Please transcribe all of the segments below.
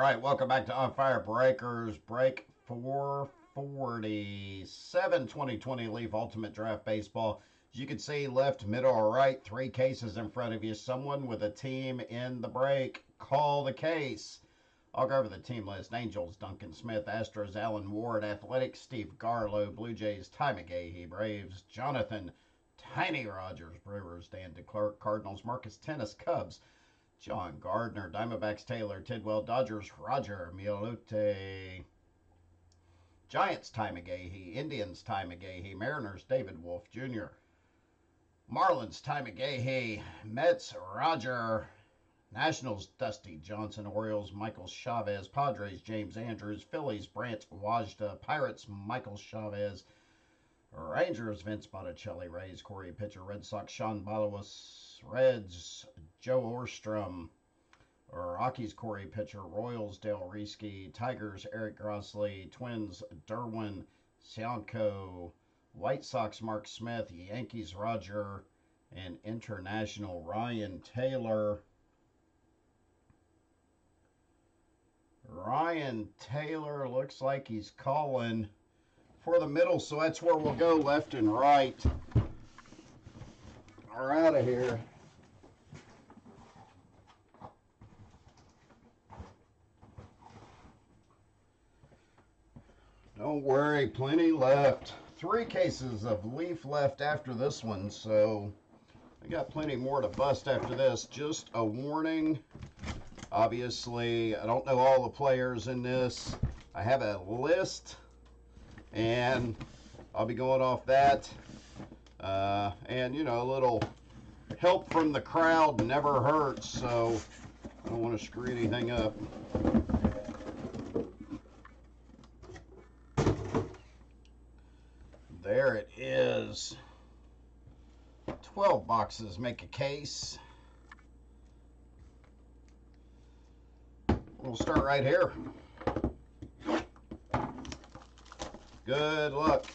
right, welcome back to On Fire Breakers. Break 447 2020 Leaf Ultimate Draft Baseball. As you can see, left, middle, or right, three cases in front of you. Someone with a team in the break. Call the case. I'll go over the team list. Angels, Duncan Smith. Astros, Alan Ward. Athletics, Steve Garlow. Blue Jays, Ty McGahee. Braves, Jonathan Tiny Rogers. Brewers, Dan DeClerc. Cardinals, Marcus Tennis. Cubs, John Gardner. Diamondbacks, Taylor Tidwell. Dodgers, Roger Mialote. Giants, Ty McGahee. Indians, Ty McGahee. Mariners, David Wolf Jr. Marlins, Ty McGahee. Mets, Roger. Nationals, Dusty Johnson. Orioles, Michael Chavez. Padres, James Andrews. Phillies, Brant Wajda. Pirates, Michael Chavez. Rangers, Vince Botticelli. Rays, Corey Pitcher. Red Sox, Sean Balawas. Reds, Joe Orstrom. Rockies, Corey Pitcher. Royals, Dale Reesky. Tigers, Eric Grossley. Twins, Derwin Sianco. White Sox, Mark Smith. Yankees, Roger. And International, Ryan Taylor. Ryan Taylor looks like he's calling for the middle, so that's where we'll go, left and right. We're out of here. Don't worry, plenty left. Three cases of Leaf left after this one, so I got plenty more to bust after this. Just a warning. Obviously, I don't know all the players in this. I have a list, and I'll be going off that. And, you know, a little help from the crowd never hurts, so I don't want to screw anything up. There it is. 12 boxes make a case. We'll start right here. Good luck.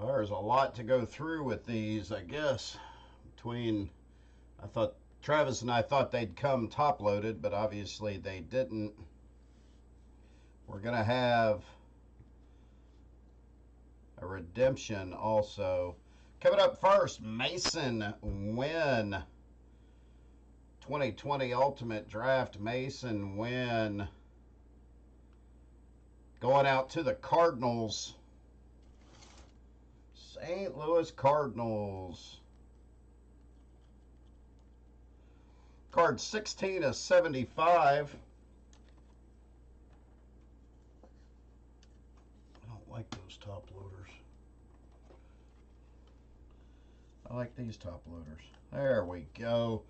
There's a lot to go through with these, I guess. I thought Travis and I thought they'd come top loaded, but obviously they didn't. We're going to have a redemption also. Coming up first, Mason Wynn. 2020 Ultimate Draft, Mason Wynn. Going out to the Cardinals. St. Louis Cardinals. Card 16 of 75. I don't like those top loaders. I like these top loaders. There we go.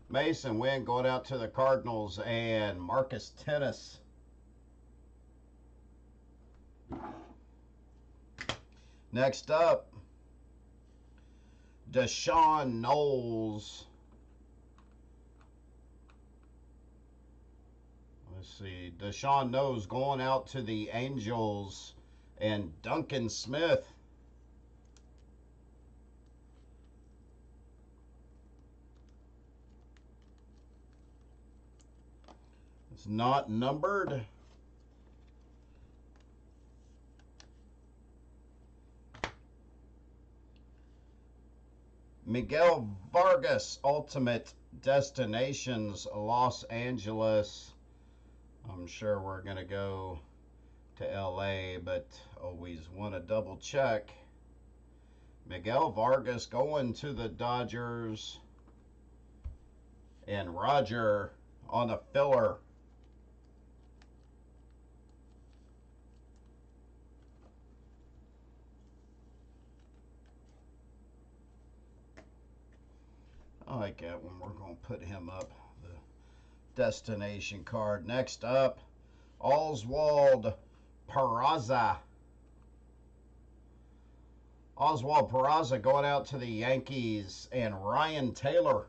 Mason Wynn going out to the Cardinals, and Marcus Tennis. Next up, Deshaun Knowles. Let's see. Deshaun Knowles going out to the Angels, and Duncan Smith. It's not numbered. Miguel Vargas, Ultimate Destinations, Los Angeles. I'm sure we're going to go to LA, but always want to double check. Miguel Vargas going to the Dodgers, and Roger on a filler. like that one. We're going to put him up, the destination card. Next up, Oswald Peraza. Oswald Peraza going out to the Yankees, and Ryan Taylor.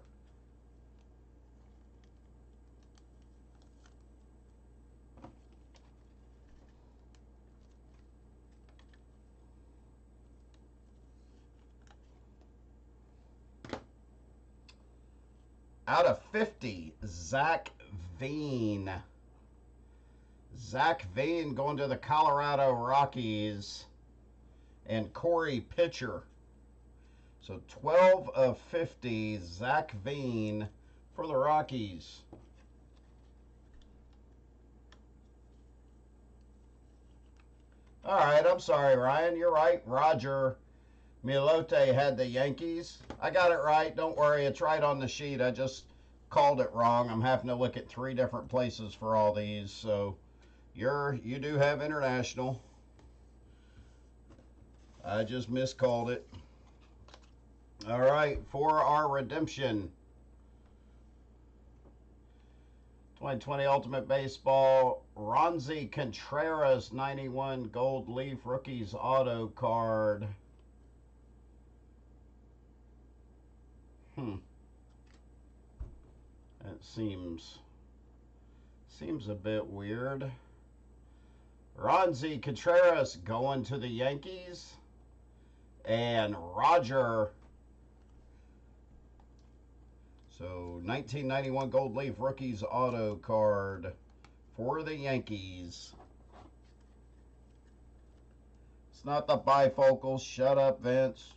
Out of 50, Zach Veen. Zach Veen going to the Colorado Rockies, and Corey Pitcher. So 12 of 50, Zach Veen for the Rockies. All right, I'm sorry, Ryan. You're right. Roger Milote had the Yankees. I got it right. Don't worry. It's right on the sheet. I just called it wrong. I'm having to look at 3 different places for all these. So you do have international. I just miscalled it. All right, for our redemption. 2020 Ultimate Baseball, Ronzi Contreras, 91 Gold Leaf Rookies Auto card. That seems a bit weird. Ronzi Contreras going to the Yankees, and Roger. So 1991 Gold Leaf Rookies Auto card for the Yankees. It's not the bifocals. Shut up, Vince.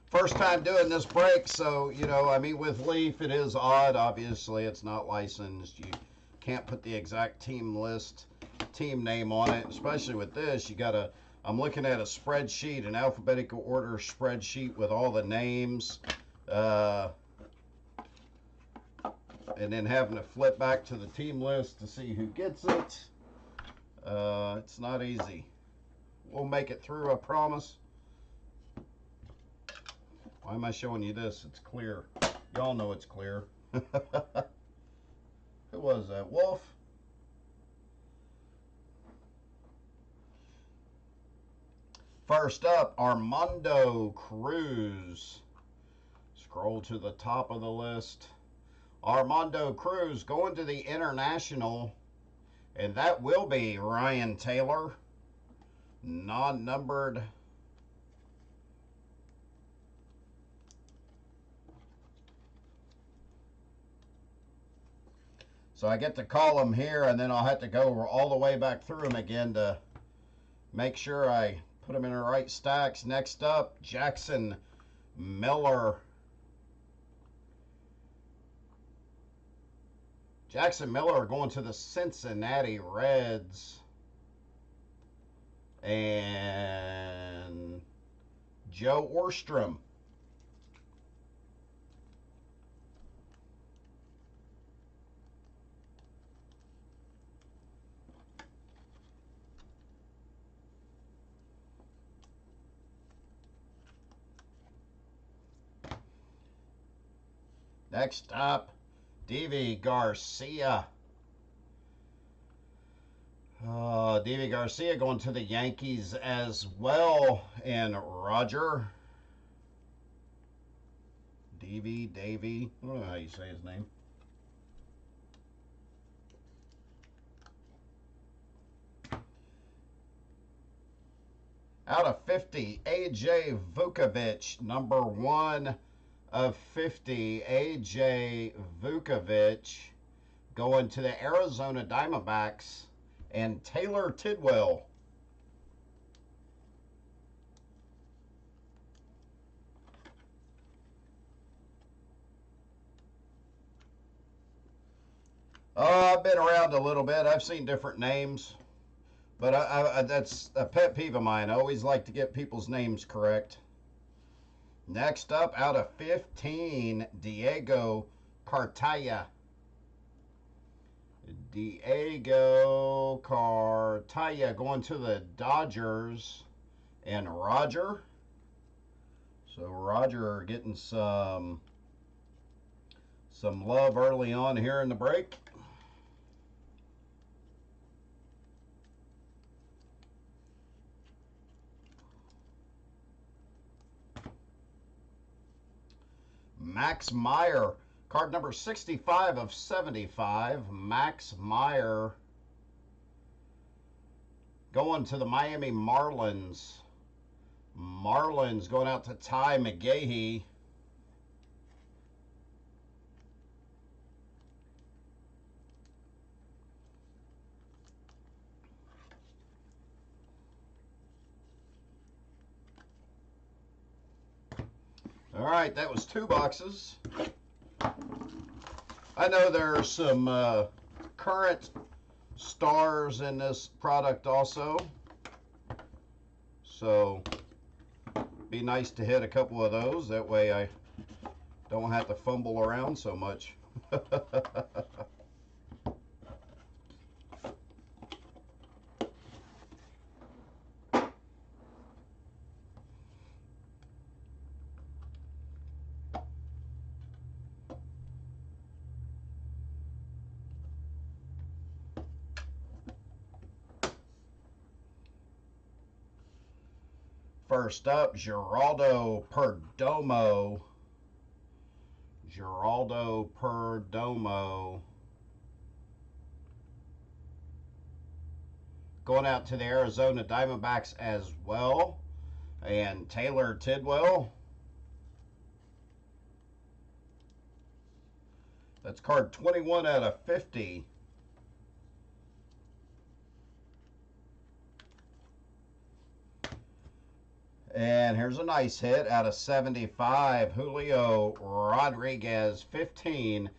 First time doing this break, so, you know, I mean, with Leaf, it is odd. Obviously, it's not licensed. You can't put the exact team name on it. Especially with this, you got to, I'm looking at a spreadsheet, an alphabetical order spreadsheet with all the names. And then having to flip back to the team list to see who gets it. It's not easy. We'll make it through, I promise. Why am I showing you this? It's clear. Y'all know it's clear. Who was that? Wolf? First up, Armando Cruz. Scroll to the top of the list. Armando Cruz going to the International, and that will be Ryan Taylor. Non-numbered. So I get to call them here, and then I'll have to go all the way back through them again to make sure I put them in the right stacks. Next up, Jackson Miller. Jackson Miller going to the Cincinnati Reds. And Joe Orstrom. Next up, Deivi Garcia. Deivi Garcia going to the Yankees as well. And Roger. Davey. I don't know how you say his name. Out of 50, AJ Vukovich, number 1 of 50, AJ Vukovich going to the Arizona Diamondbacks, and Taylor Tidwell. I've been around a little bit. I've seen different names, but that's a pet peeve of mine. I always like to get people's names correct. Next up, out of 15, Diego Cartaya. Diego Cartaya going to the Dodgers. and Roger. So Roger getting some love early on here in the break. Max Meyer, card number 65 of 75. Max Meyer going to the Miami Marlins. Marlins going out to Ty McGahee. All right, that was 2 boxes. I know there are some current stars in this product also. So be nice to hit a couple of those. That way I don't have to fumble around so much. First up, Geraldo Perdomo. Geraldo Perdomo. Going out to the Arizona Diamondbacks as well. And Taylor Tidwell. That's card 21 out of 50. And here's a nice hit out of 75. Julio Rodriguez, 15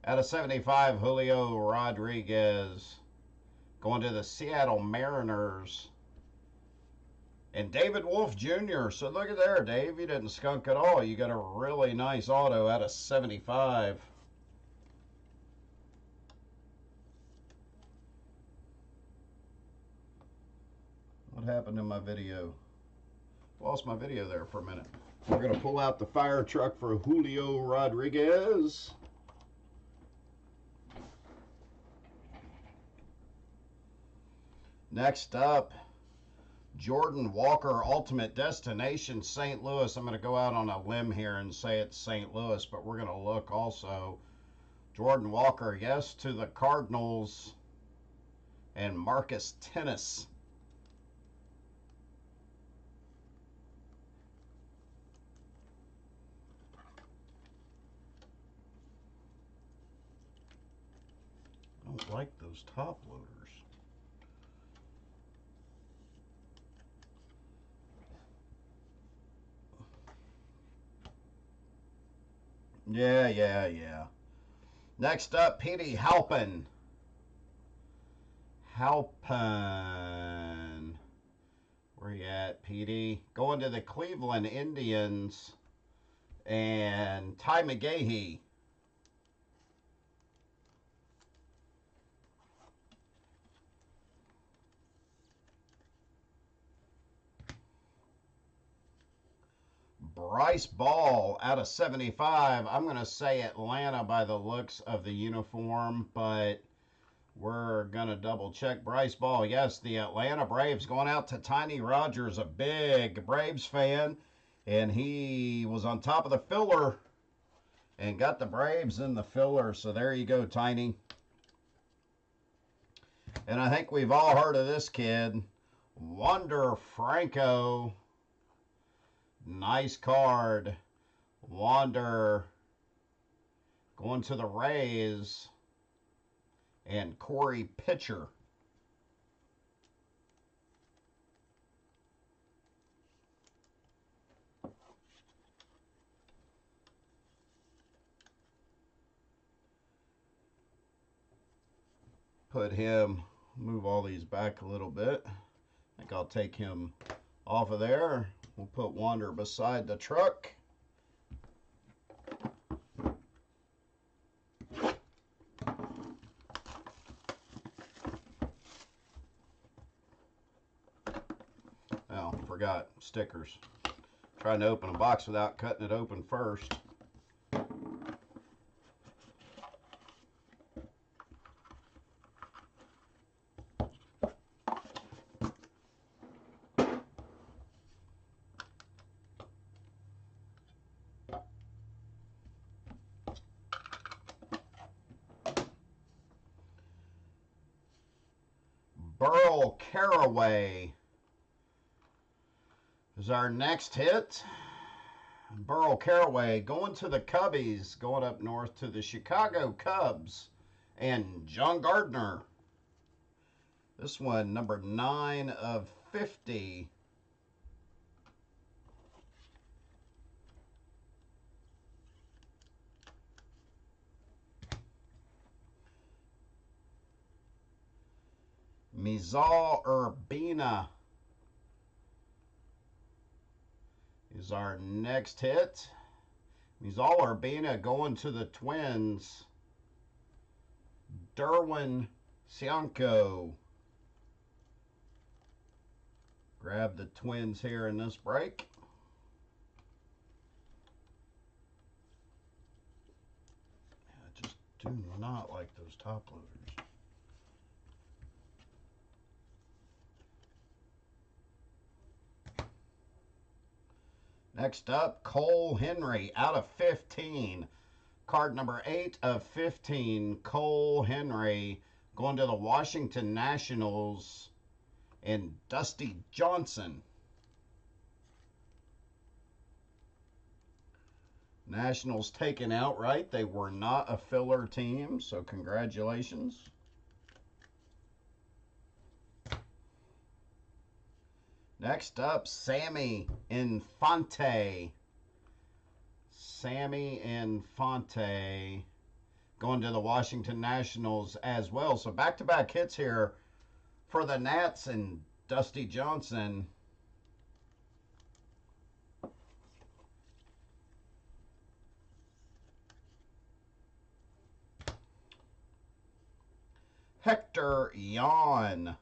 out of 75. Julio Rodriguez going to the Seattle Mariners. And David Wolf Jr. So look at there, Dave. You didn't skunk at all. You got a really nice auto out of 75. What happened in my video? Lost my video there for a minute. We're going to pull out the fire truck for Julio Rodriguez. Next up, Jordan Walker, Ultimate Destination, St. Louis. I'm going to go out on a limb here and say it's St. Louis, but we're going to look also. Jordan Walker, yes, to the Cardinals. And Marcus Tennis. I don't like those top loaders. Yeah. Next up, Petey Halpin. Where you at, Petey? Going to the Cleveland Indians. And Ty McGahee. Bryce Ball out of 75. I'm going to say Atlanta by the looks of the uniform, but we're going to double check. Bryce Ball, yes, the Atlanta Braves going out to Tiny Rogers, a big Braves fan, and he was on top of the filler and got the Braves in the filler. So there you go, Tiny. And I think we've all heard of this kid, Wander Franco. Nice card. Wander going to the Rays. And Corey Pitcher. Put him, move all these back a little bit. I think I'll take him off of there. We'll put Wander beside the truck. Now, forgot. Stickers. Trying to open a box without cutting it open first. Burl Caraway is our next hit. Burl Caraway going to the Cubbies, going up north to the Chicago Cubs, and John Gardner. This one, number 9 of 50. Mizal Urbina is our next hit. Mizal Urbina going to the Twins. Derwin Cianco. Grab the Twins here in this break. I just do not like those top loaders. Next up, Cole Henry out of 15. Card number 8 of 15, Cole Henry going to the Washington Nationals, and Dusty Johnson. Nationals taken outright. They were not a filler team, so congratulations. Next up, Sammy Infante. Sammy Infante going to the Washington Nationals as well. So back-to-back hits here for the Nats and Dusty Johnson. Hector Yan.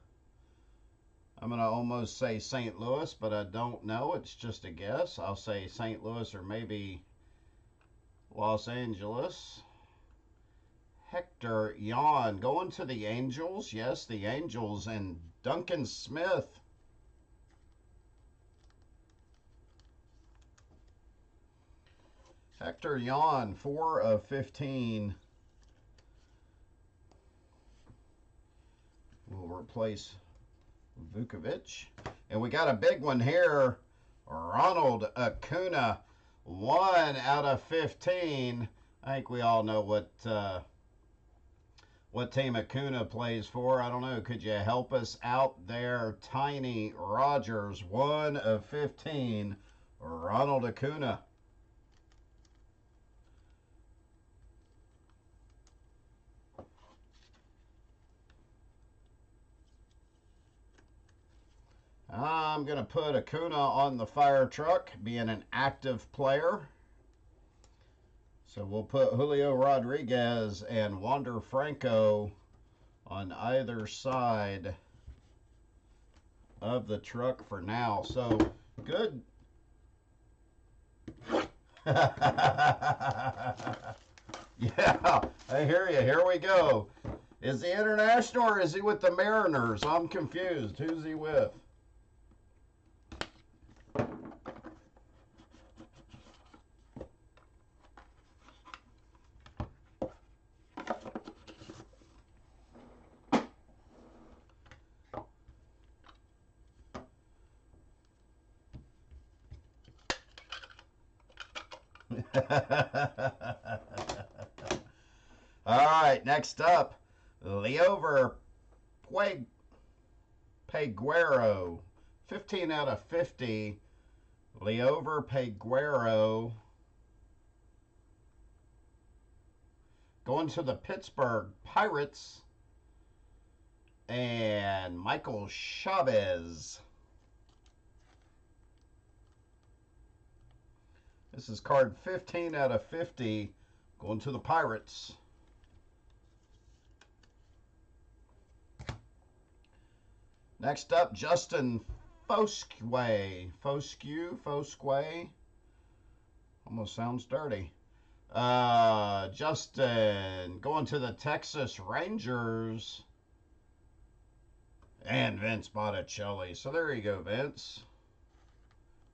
I'm going to almost say St. Louis, but I don't know. It's just a guess. I'll say St. Louis or maybe Los Angeles. Hector Yan going to the Angels. Yes, the Angels, and Duncan Smith. Hector Yan, 4 of 15. We'll replace Vukovic. And we got a big one here. Ronald Acuna, 1 out of 15. I think we all know what team Acuna plays for. I don't know. Could you help us out there? Tiny Rogers, 1 of 15. Ronald Acuna. I'm going to put Acuna on the fire truck, being an active player. So we'll put Julio Rodriguez and Wander Franco on either side of the truck for now. So good. Yeah, I hear you. Here we go. Is he international or is he with the Mariners? I'm confused. Who's he with? All right, next up, Liover Peguero, 15 out of 50. Liover Peguero going to the Pittsburgh Pirates, and Michael Chavez. This is card 15 out of 50 going to the Pirates. Next up, Justin Fosque. Almost sounds dirty. Justin going to the Texas Rangers. And Vince Botticelli. So there you go, Vince.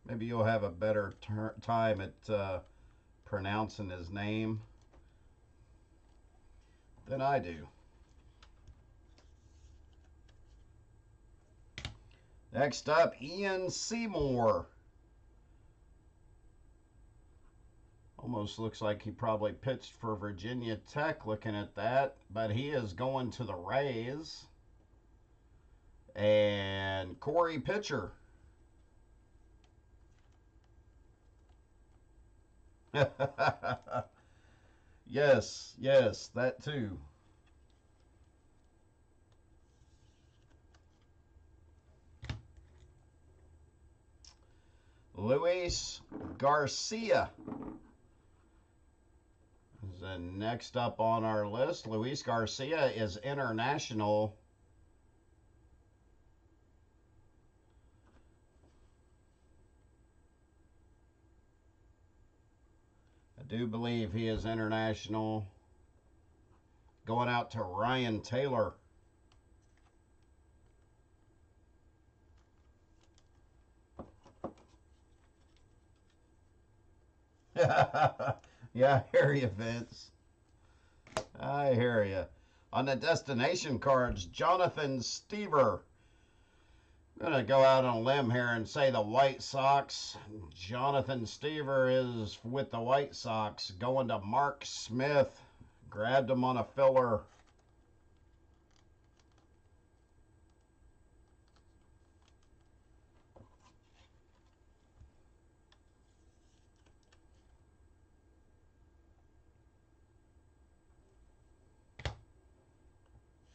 Maybe you'll have a better time at pronouncing his name than I do. Next up, Ian Seymour. Almost looks like he probably pitched for Virginia Tech looking at that, but he is going to the Rays. And Corey Pitcher. Yes, that too. Luis Garcia is the next up on our list. Luis Garcia is international. I do believe he is international. Going out to Ryan Taylor. Yeah, I hear you, Vince. I hear you. On the destination cards, Jonathan Stiever. I'm going to go out on a limb here and say the White Sox. Jonathan Stiever is with the White Sox. Going to Mark Smith. Grabbed him on a filler.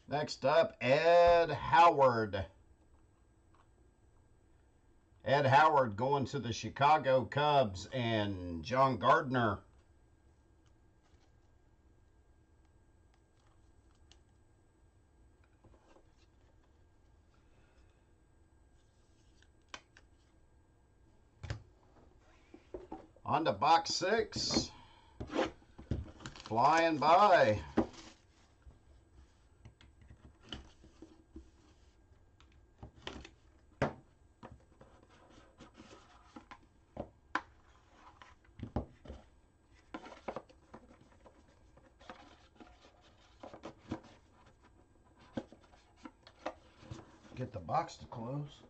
Next up, Ed Howard. Ed Howard going to the Chicago Cubs and John Gardner. On to box 6. Flying by. Get the box to close.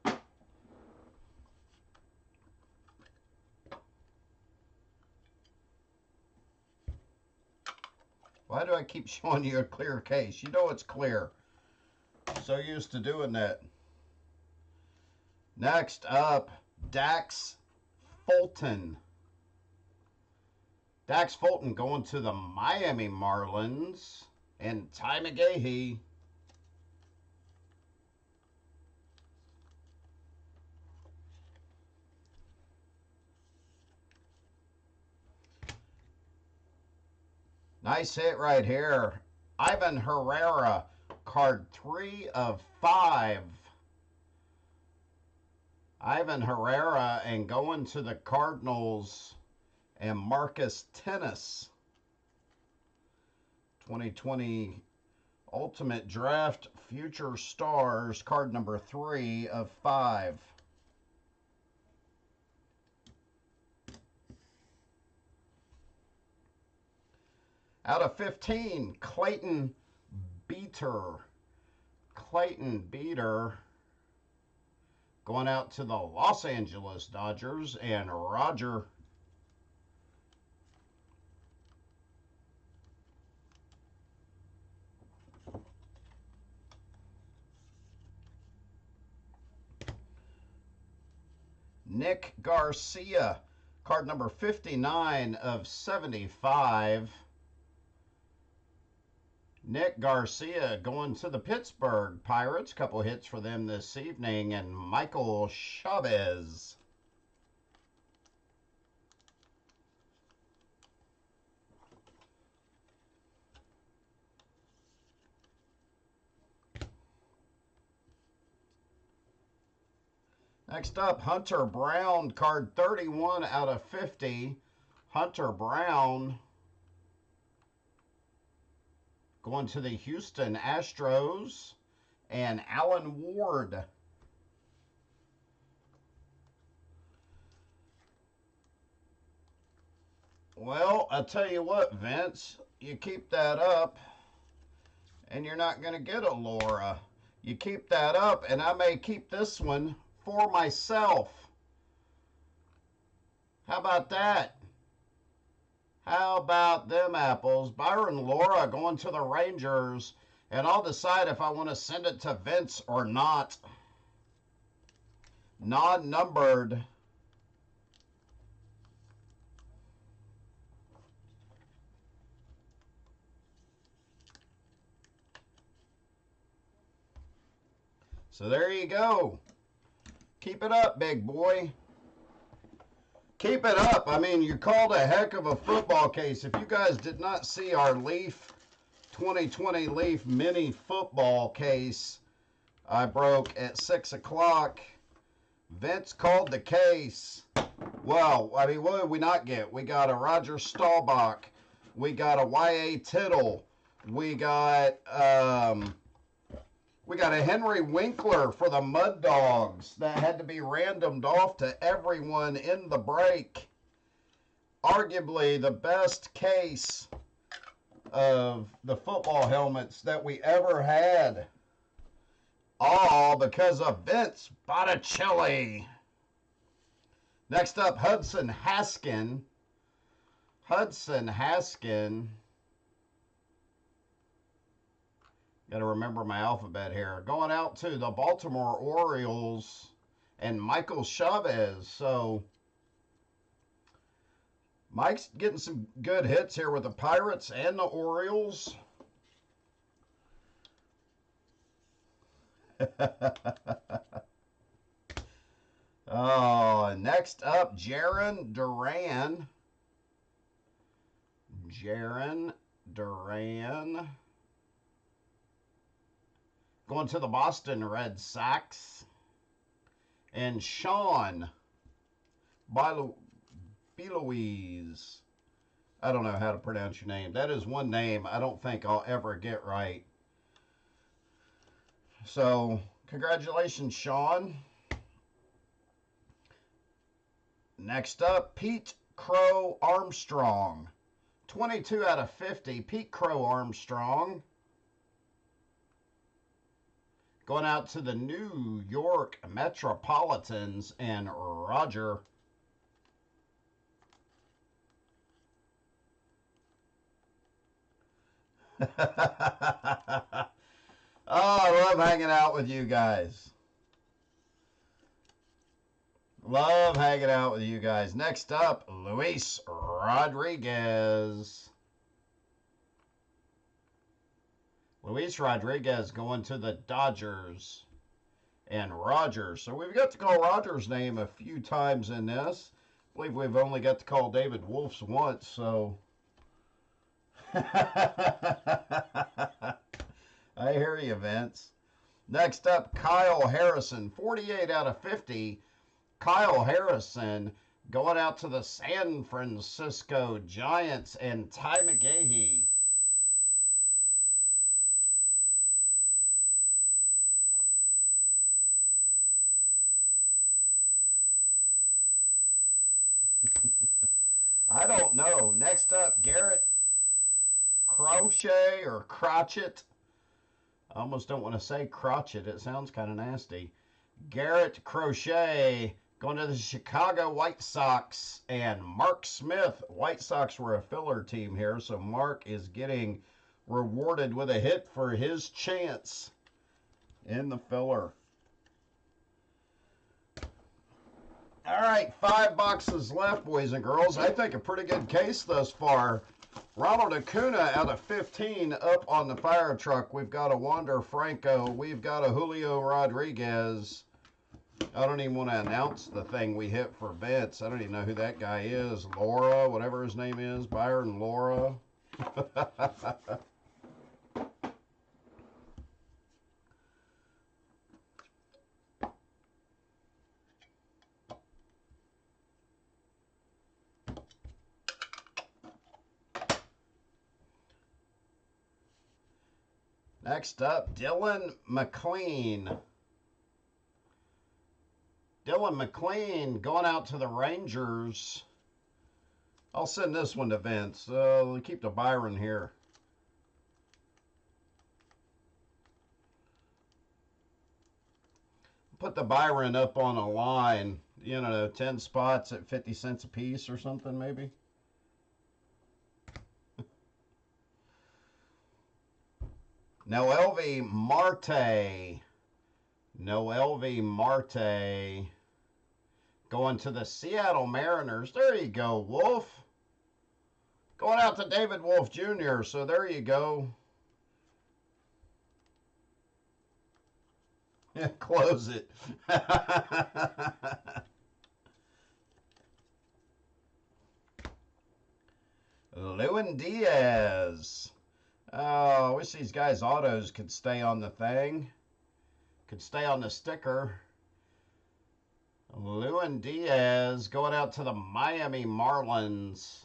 Why do I keep showing you a clear case? You know it's clear. So used to doing that. Next up, Dax Fulton. Dax Fulton going to the Miami Marlins and Ty McGahee. Nice hit right here. Ivan Herrera, card 3 of 5. Ivan Herrera and going to the Cardinals and Marcus Tennis. 2020 Ultimate Draft Future Stars, card number 3 of 5. Out of 15, Clayton Beeter. Clayton Beeter going out to the Los Angeles Dodgers and Roger. Nick Garcia, card number 59 of 75. Nick Garcia going to the Pittsburgh Pirates. Couple hits for them this evening. And Michael Chavez. Next up, Hunter Brown, card 31 out of 50. Hunter Brown going to the Houston Astros. And Alan Ward. Well, I tell you what, Vince, you keep that up, and you're not going to get a Laura. You keep that up, and I may keep this one for myself. How about that? How about them apples? Byron Laura going to the Rangers, and I'll decide if I want to send it to Vince or not. Non-numbered. So there you go. Keep it up, big boy. Keep it up. I mean, you called a heck of a football case. If you guys did not see our Leaf 2020 Leaf mini football case I broke at 6 o'clock, Vince called the case. Well, I mean, what did we not get? We got a Roger Staubach. We got a Y.A. Tittle. We got a Henry Winkler for the Mud Dogs that had to be randomed off to everyone in the break. Arguably the best case of the football helmets that we ever had. All because of Vince Botticelli. Next up, Hudson Haskin. Hudson Haskin. Got to remember my alphabet here. Going out to the Baltimore Orioles and Michael Chavez. So Mike's getting some good hits here with the Pirates and the Orioles. Oh, next up, Jarren Duran. Jarren Duran. Going to the Boston Red Sox. And Sean Belouise. I don't know how to pronounce your name. That is one name I don't think I'll ever get right. So, congratulations, Sean. Next up, Pete Crow Armstrong. 22 out of 50, Pete Crow Armstrong. Going out to the New York Metropolitans and Roger. Oh, I love hanging out with you guys. Love hanging out with you guys. Next up, Luis Rodriguez. Luis Rodriguez going to the Dodgers and Rogers. So we've got to call Rogers' name a few times in this. I believe we've only got to call David Wolf's once, so. I hear you, Vince. Next up, Kyle Harrison. 48 out of 50. Kyle Harrison going out to the San Francisco Giants and Ty McGahee. I don't know. Next up, Garrett Crochet or Crotchet. I almost don't want to say Crotchet. It sounds kind of nasty. Garrett Crochet going to the Chicago White Sox and Mark Smith. White Sox were a filler team here, so Mark is getting rewarded with a hit for his chance in the filler. All right, 5 boxes left, boys and girls. I think a pretty good case thus far. Ronald Acuna out of 15 up on the fire truck. We've got a Wander Franco. We've got a Julio Rodriguez. I don't even want to announce the thing we hit for Vince. I don't even know who that guy is. Laura, whatever his name is. Byron Laura. Next up, Dylan McLean. Dylan McLean going out to the Rangers. I'll send this one to Vince. We'll keep the Byron here. Put the Byron up on a line. 10 spots at 50 cents a piece or something, maybe. Noelvi Marte. Noelvi Marte. Going to the Seattle Mariners. There you go, Wolf. Going out to David Wolf Jr. So there you go. Yeah, close it. Lewin Diaz. Oh, I wish these guys' autos could stay on the thing. Could stay on the sticker. Lewin Diaz going out to the Miami Marlins.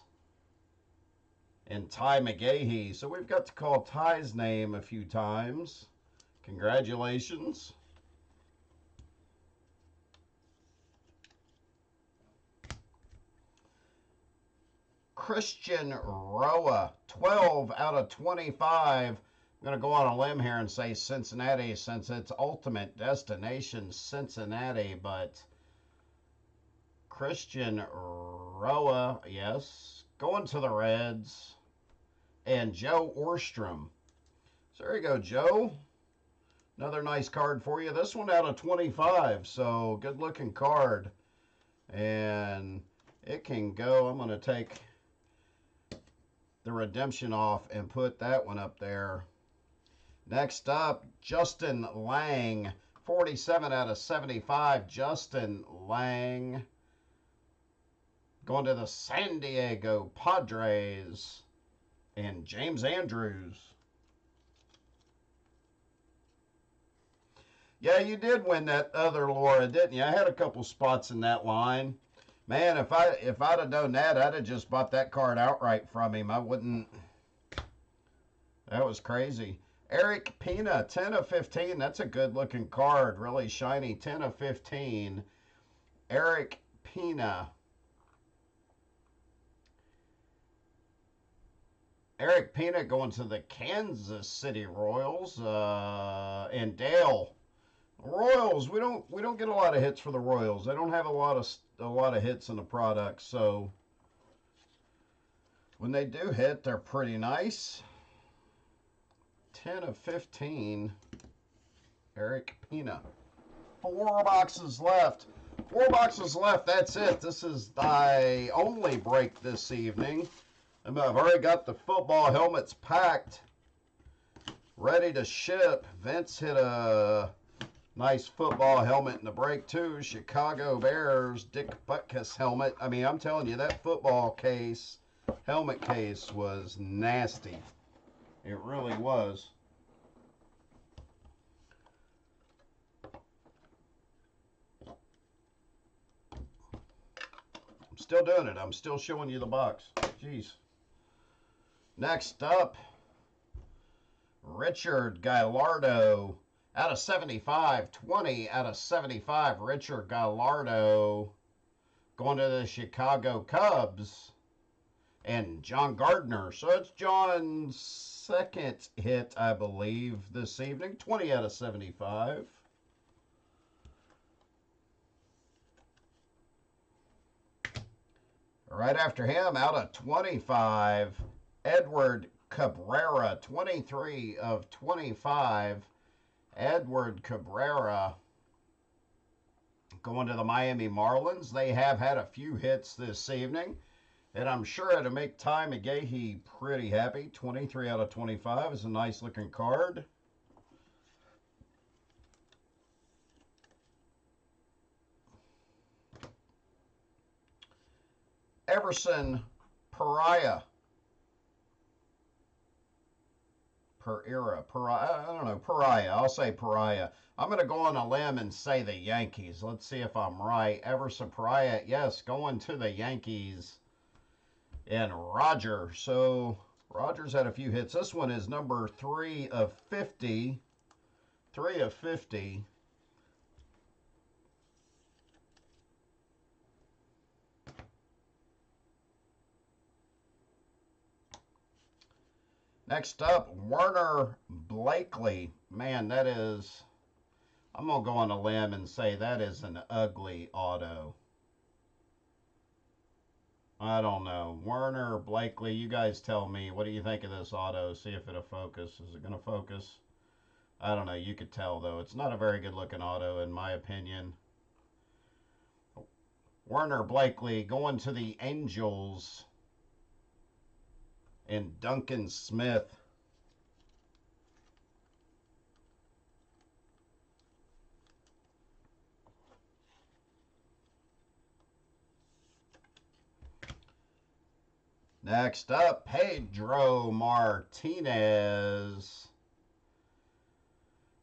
And Ty McGahee. So we've got to call Ty's name a few times. Congratulations. Christian Roa, 12 out of 25. I'm going to go on a limb here and say Cincinnati since it's ultimate destination Cincinnati, but Christian Roa, yes, going to the Reds, and Joe Orstrom. So there you go, Joe. Another nice card for you. This one out of 25, so good looking card. And it can go. I'm going to take the redemption off and put that one up there. Next up, Justin Lang, 47 out of 75. Justin Lang going to the San Diego Padres, and James Andrews. Yeah, you did win that other Laura, didn't you? I had a couple spots in that line. Man, if I'd have done that, I'd have just bought that card outright from him. I wouldn't. That was crazy. Eric Pina, 10 of 15. That's a good looking card. Really shiny. 10 of 15. Eric Pina. Eric Pina going to the Kansas City Royals. And Dale. Royals, we don't get a lot of hits for the Royals. They don't have a lot of hits in the product, so when they do hit, they're pretty nice. 10 of 15. Eric Pina. 4 boxes left. 4 boxes left. That's it. This is the only break this evening. I've already got the football helmets packed, ready to ship. Vince hit a nice football helmet in the break, too. Chicago Bears, Dick Butkus helmet. I mean, I'm telling you, that football case, helmet case, was nasty. It really was. I'm still doing it. I'm still showing you the box. Jeez. Next up, Richard Gallardo. Out of 75, 20 out of 75, Richard Gallardo going to the Chicago Cubs, and John Gardner. So it's John's second hit, I believe, this evening. 20 out of 75. Right after him, out of 25, Edward Cabrera, 23 of 25. Edward Cabrera going to the Miami Marlins. They have had a few hits this evening, and I'm sure it'll make Ty McGahee pretty happy. 23 out of 25 is a nice looking card. Everson Pariah. I don't know, Pariah. I'll say Pariah. I'm going to go on a limb and say the Yankees. Let's see if I'm right. Everson Pariah, yes, going to the Yankees. And Roger. So Rogers had a few hits. This one is number 3 of 50. 3 of 50. Next up, Werner Blakely. Man, that is... I'm going to go on a limb and say that is an ugly auto. I don't know. Werner Blakely, you guys tell me. What do you think of this auto? See if it'll focus. Is it going to focus? I don't know. You could tell, though. It's not a very good looking auto, in my opinion. Werner Blakely going to the Angels. And Duncan Smith. Next up, Pedro Martinez.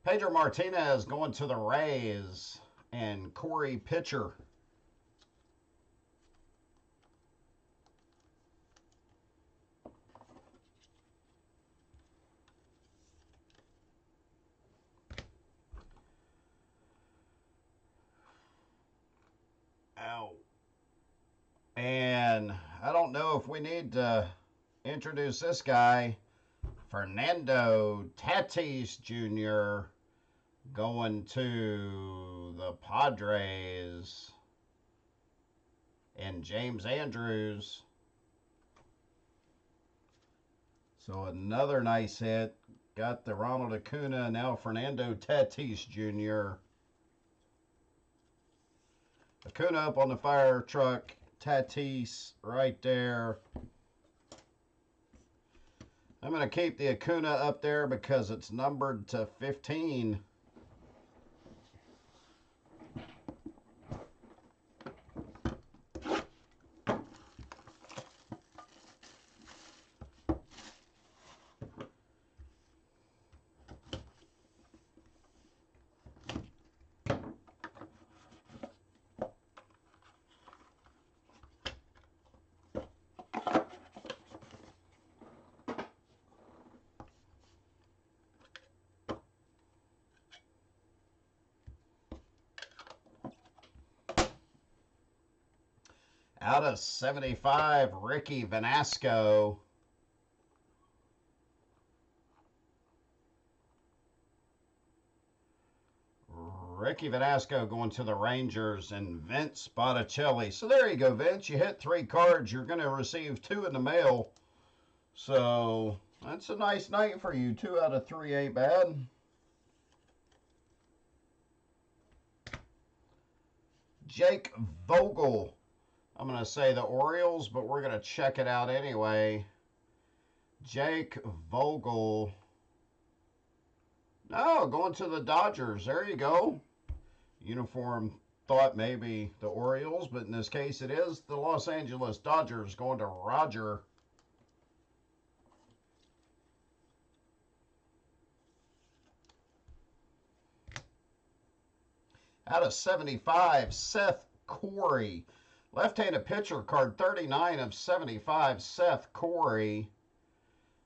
Pedro Martinez going to the Rays. And Corey Pitcher. Ow. And I don't know if we need to introduce this guy. Fernando Tatis Jr. going to the Padres. And James Andrews. So another nice hit. Got the Ronald Acuna, now Fernando Tatis Jr. Acuna up on the fire truck. Tatis right there. I'm going to keep the Acuna up there because it's numbered to 15. Out of 75, Ricky Vanasco. Ricky Vanasco going to the Rangers and Vince Botticelli. So there you go, Vince. You hit 3 cards. You're going to receive 2 in the mail. So that's a nice night for you. 2 out of 3 ain't bad. Jake Vogel. I'm going to say the Orioles, but we're going to check it out anyway. Jake Vogel. No, going to the Dodgers. There you go. Uniform thought maybe the Orioles, but in this case it is the Los Angeles Dodgers going to Roger. Out of 75, Seth Corey. Left-handed pitcher, card 39 of 75, Seth Corey.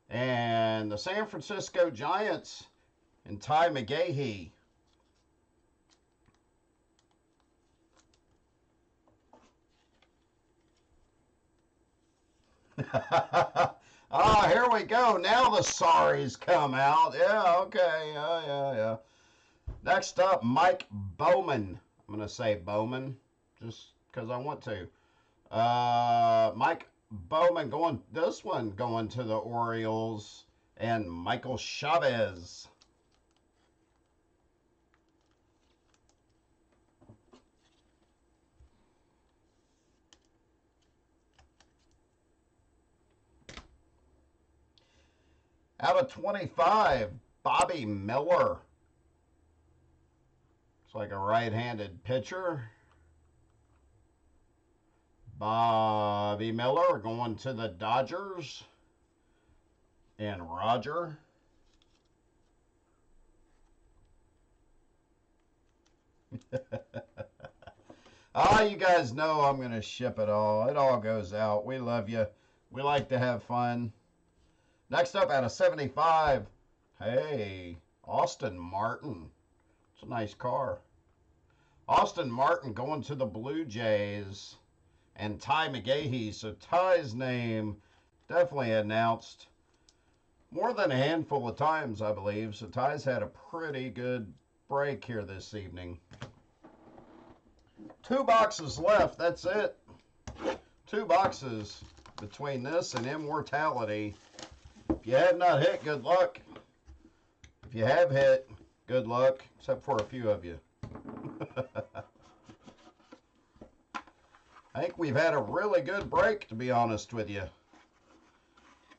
And the San Francisco Giants and Ty McGahee. Here we go. Now the sorries come out. Yeah, okay. Yeah. Next up, Mike Bowman. I'm going to say Bowman just because I want to. Mike Bowman going to the Orioles, and Michael Chavez. Out of 25, Bobby Miller. Looks like a right-handed pitcher. Bobby Miller going to the Dodgers. And Roger. You guys know I'm going to ship it all. It all goes out. We love you. We like to have fun. Next up, out of 75, hey, Austin Martin. It's a nice car. Austin Martin going to the Blue Jays. And Ty McGahee. So Ty's name definitely announced more than a handful of times, I believe. So Ty's had a pretty good break here this evening. 2 boxes left. That's it. 2 boxes between this and Immortality. If you have not hit, good luck. If you have hit, good luck, except for a few of you. I think we've had a really good break, to be honest with you.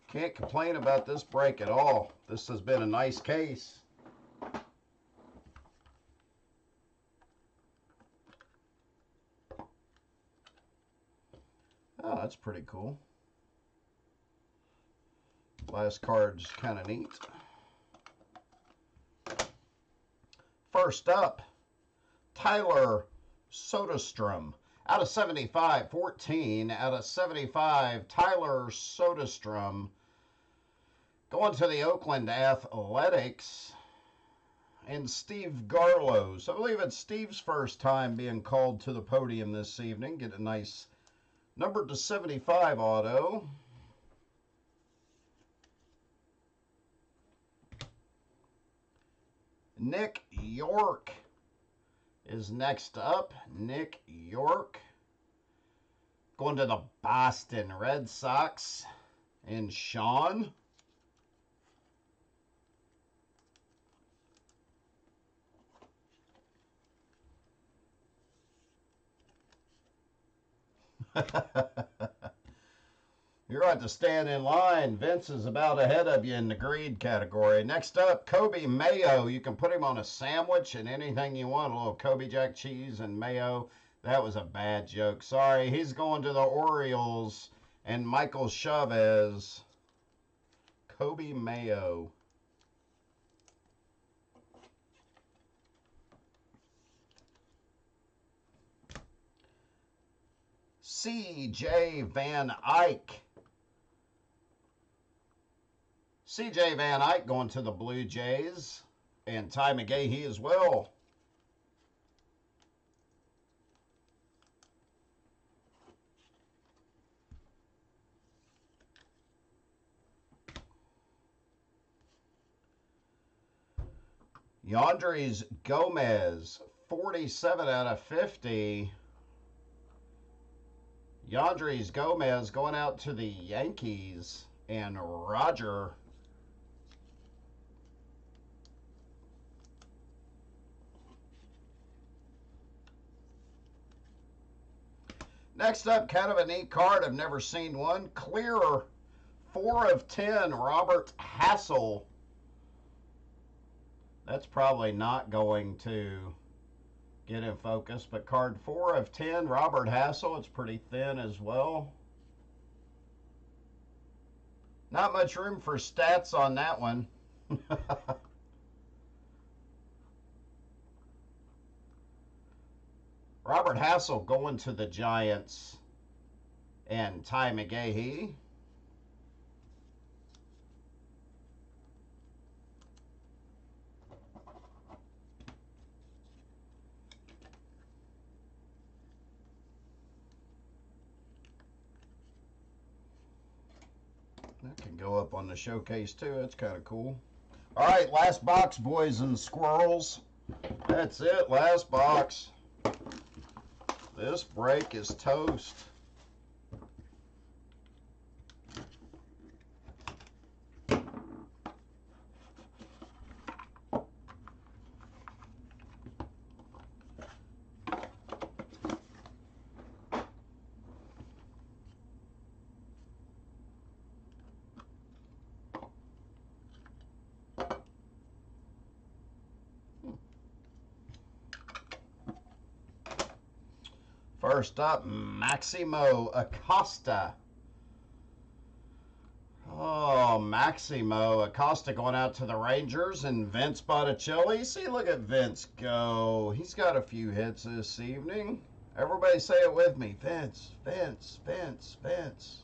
Can't complain about this break at all. This has been a nice case. Oh, that's pretty cool. Last card's kind of neat. First up, Tyler Soderstrom. Out of 75, 14 out of 75, Tyler Soderstrom. Going to the Oakland Athletics. And Steve Garlos. I believe it's Steve's first time being called to the podium this evening. Get a nice number to 75 auto. Nick York is next up. Nick York going to the Boston Red Sox. And Sean. You're going to have to stand in line. Vince is about ahead of you in the greed category. Next up, Kobe Mayo. You can put him on a sandwich and anything you want. A little Kobe Jack cheese and mayo. That was a bad joke. Sorry. He's going to the Orioles. And Michael Chavez. Kobe Mayo. C.J. Van Eyck. C.J. Van Eyck going to the Blue Jays. And Ty McGahee as well. Yandres Gomez, 47 out of 50. Yandres Gomez going out to the Yankees. And Roger. Next up, kind of a neat card. I've never seen one. Clear 4 of 10, Robert Hassell. That's probably not going to get in focus, but card 4 of 10, Robert Hassell. It's pretty thin as well. Not much room for stats on that one. Robert Hassell going to the Giants. And Ty McGahee. That can go up on the showcase too. That's kind of cool. All right, last box, boys and squirrels. That's it, last box. This break is toast. First up, Maximo Acosta. Oh, Maximo Acosta going out to the Rangers and Vince Botticelli. See, look at Vince go. He's got a few hits this evening. Everybody say it with me. Vince, Vince, Vince, Vince.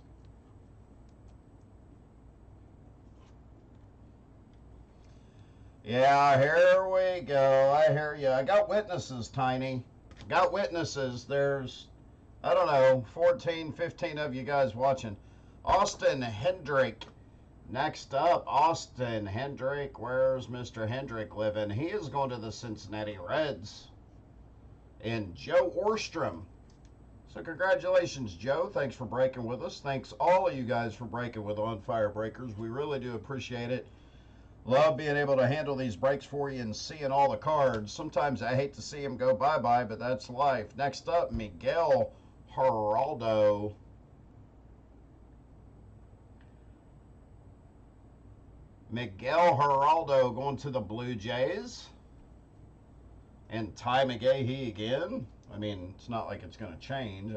Yeah, here we go. I hear you. I got witnesses, Tiny. Got witnesses. There's, I don't know, 14, 15 of you guys watching. Austin Hendrick. Next up, Austin Hendrick. Where's Mr. Hendrick living? He is going to the Cincinnati Reds. And Joe Orstrom. So congratulations, Joe. Thanks for breaking with us. Thanks all of you guys for breaking with On Fire Breakers. We really do appreciate it. Love being able to handle these breaks for you and seeing all the cards. Sometimes I hate to see them go bye-bye, but that's life. Next up, Miguel Geraldo. Miguel Geraldo going to the Blue Jays. And Ty McGahee again. I mean, it's not like it's going to change.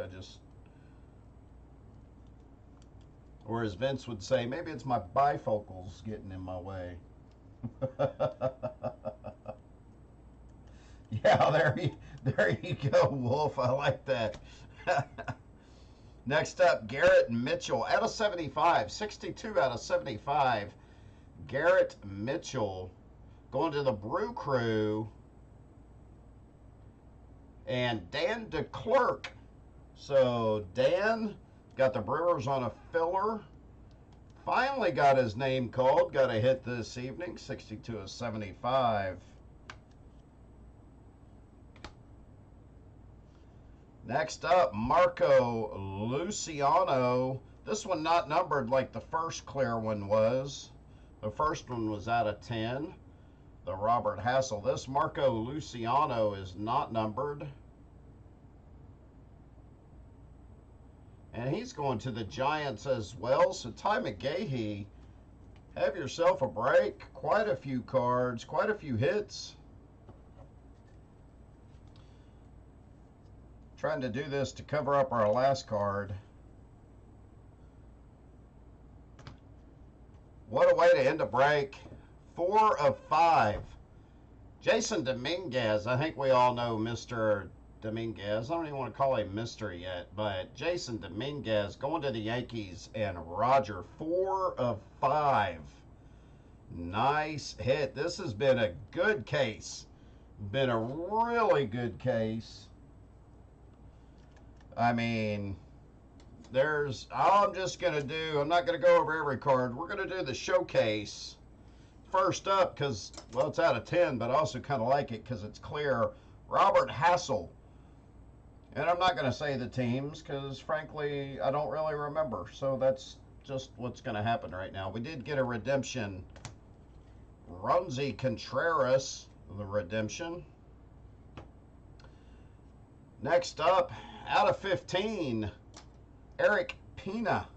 Or as Vince would say, maybe it's my bifocals getting in my way. Yeah, there you go, Wolf. I like that. Next up, Garrett Mitchell out of 75. 62 out of 75. Garrett Mitchell going to the Brew Crew. And Dan DeClerc. So Dan got the Brewers on a filler. Finally got his name called. Got a hit this evening. 62 of 75. Next up, Marco Luciano. This one not numbered like the first clear one was. The first one was out of 10. The Robert Hassel. This Marco Luciano is not numbered. And he's going to the Giants as well. So Ty McGahee, have yourself a break. Quite a few cards, quite a few hits. Trying to do this to cover up our last card. What a way to end a break. 4 of 5. Jason Dominguez. I think we all know Mr. Dominguez. I don't even want to call him Mr. yet, but Jason Dominguez going to the Yankees and Roger. 4 of 5. Nice hit. This has been a good case. Been a really good case. I mean, all I'm just going to do, I'm not going to go over every card. We're going to do the showcase first up because, well, it's out of 10, but I also kind of like it because it's clear. Robert Hassel. And I'm not going to say the teams because, frankly, I don't really remember. So that's just what's going to happen right now. We did get a redemption. Roansy Contreras, the redemption. Next up, out of 15, Eric Pena,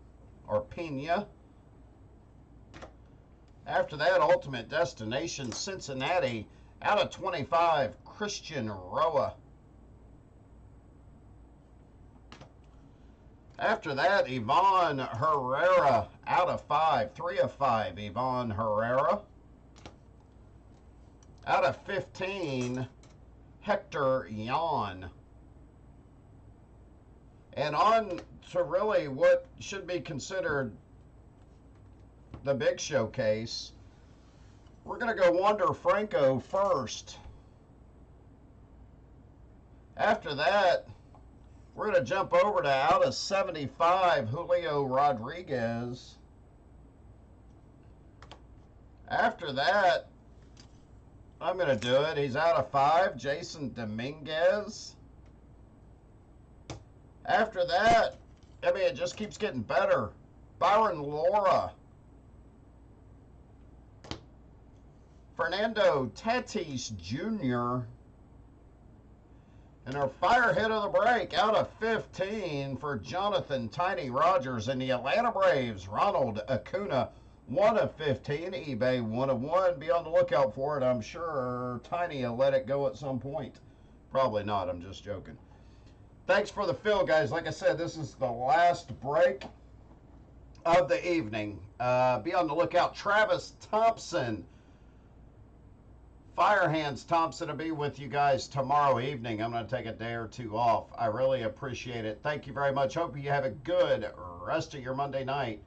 or Pena. After that, Ultimate Destination, Cincinnati, out of 25, Christian Roa. After that, Ivan Herrera, out of 5, 3 of 5, Ivan Herrera. Out of 15, Hector Yan. And on to really what should be considered the big showcase. We're going to go Wander Franco first. After that, we're going to jump over to out of 75, Julio Rodriguez. After that, I'm going to do it. He's out of 5, Jason Dominguez. After that, I mean, it just keeps getting better. Byron Laura. Fernando Tatis Jr. And our fire hit of the break, out of 15 for Jonathan Tiny Rogers and the Atlanta Braves. Ronald Acuna, 1 of 15. eBay, 1 of 1. Be on the lookout for it. I'm sure Tiny will let it go at some point. Probably not. I'm just joking. Thanks for the fill, guys. Like I said, this is the last break of the evening. Be on the lookout. Travis Thompson. Firehands Thompson will be with you guys tomorrow evening. I'm going to take a day or two off. I really appreciate it. Thank you very much. Hope you have a good rest of your Monday night.